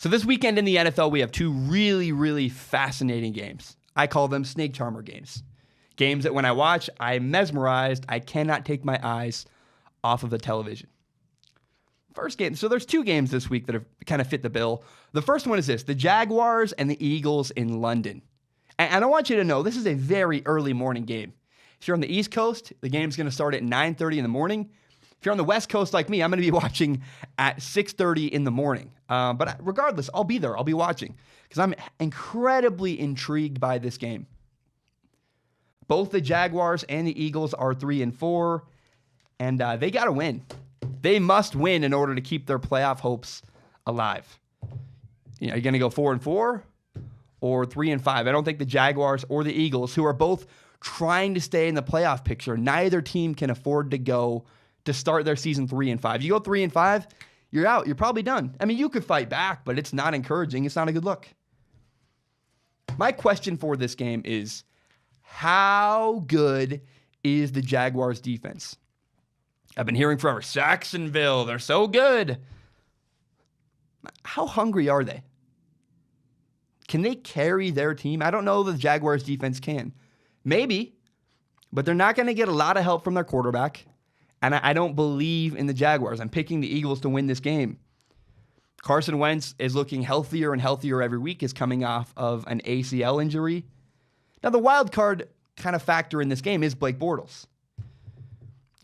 So this weekend in the NFL, we have two really, really fascinating games. I call them snake charmer games. Games that when I watch, I'm mesmerized. I cannot take my eyes off of the television. First game. So there's two games this week that have kind of fit the bill. The first one is this: the Jaguars and the Eagles in London. And I want you to know this is a very early morning game. If you're on the East Coast, the game's going to start at 9:30 in the morning. If you're on the West Coast like me, I'm going to be watching at 6:30 in the morning. But regardless, I'll be there. I'll be watching because I'm incredibly intrigued by this game. Both the Jaguars and the Eagles are 3-4, and they got to win. They must win in order to keep their playoff hopes alive. You know, are you going to go 4-4 or 3-5? I don't think the Jaguars or the Eagles, who are both trying to stay in the playoff picture, neither team can afford to go to start their season 3-5. You go 3-5, you're out. You're probably done. I mean, you could fight back, but it's not encouraging. It's not a good look. My question for this game is, how good is the Jaguars defense? I've been hearing forever, Jacksonville, they're so good. How hungry are they? Can they carry their team? I don't know that the Jaguars defense can. Maybe, but they're not going to get a lot of help from their quarterback. And I don't believe in the Jaguars. I'm picking the Eagles to win this game. Carson Wentz is looking healthier and healthier every week. Is coming off of an ACL injury. Now, the wild card kind of factor in this game is Blake Bortles.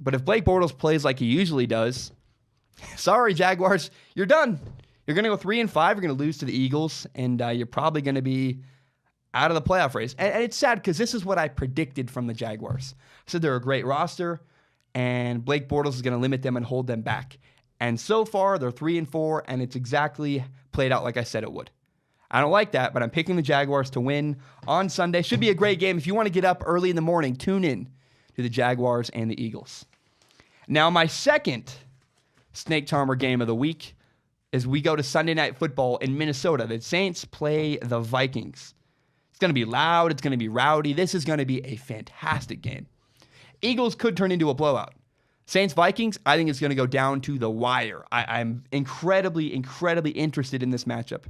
But if Blake Bortles plays like he usually does, sorry, Jaguars, you're done. You're going to go 3-5. You're going to lose to the Eagles, and you're probably going to be out of the playoff race. And it's sad because this is what I predicted from the Jaguars. I said they're a great roster, and Blake Bortles is going to limit them and hold them back. And so far, they're 3-4, and it's exactly played out like I said it would. I don't like that, but I'm picking the Jaguars to win on Sunday. Should be a great game. If you want to get up early in the morning, tune in to the Jaguars and the Eagles. Now, my second snake charmer game of the week is we go to Sunday Night Football in Minnesota. The Saints play the Vikings. It's going to be loud. It's going to be rowdy. This is going to be a fantastic game. Eagles could turn into a blowout. Saints-Vikings, I think it's going to go down to the wire. I'm incredibly, incredibly interested in this matchup.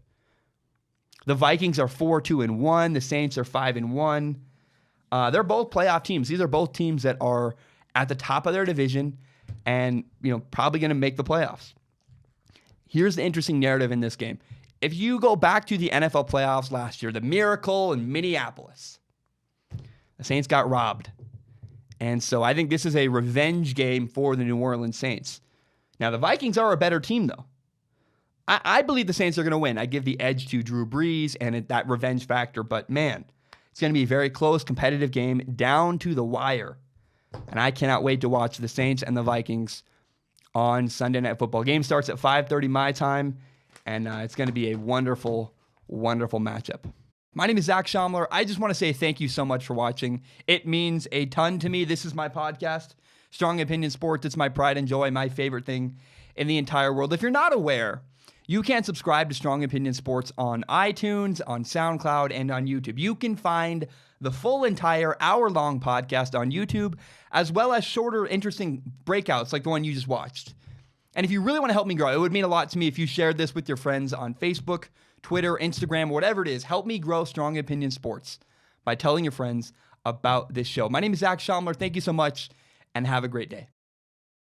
The Vikings are 4-2-1. The Saints are 5-1. They're both playoff teams. These are both teams that are at the top of their division and, probably going to make the playoffs. Here's the interesting narrative in this game. If you go back to the NFL playoffs last year, the miracle in Minneapolis, the Saints got robbed. And so I think this is a revenge game for the New Orleans Saints. Now, the Vikings are a better team, though. I believe the Saints are going to win. I give the edge to Drew Brees and that revenge factor. But, man, it's going to be a very close, competitive game down to the wire. And I cannot wait to watch the Saints and the Vikings on Sunday Night Football. Game starts at 5:30 my time, and it's going to be a wonderful, wonderful matchup. My name is Zach Schaumler. I just want to say thank you so much for watching. It means a ton to me. This is my podcast, Strong Opinion Sports. It's my pride and joy, my favorite thing in the entire world. If you're not aware, you can subscribe to Strong Opinion Sports on iTunes, on SoundCloud, and on YouTube. You can find the full entire hour-long podcast on YouTube, as well as shorter, interesting breakouts like the one you just watched. And if you really want to help me grow, it would mean a lot to me if you shared this with your friends on Facebook, Twitter, Instagram, whatever it is. Help me grow Strong Opinion Sports by telling your friends about this show. My name is Zach Schaumler. Thank you so much, and have a great day.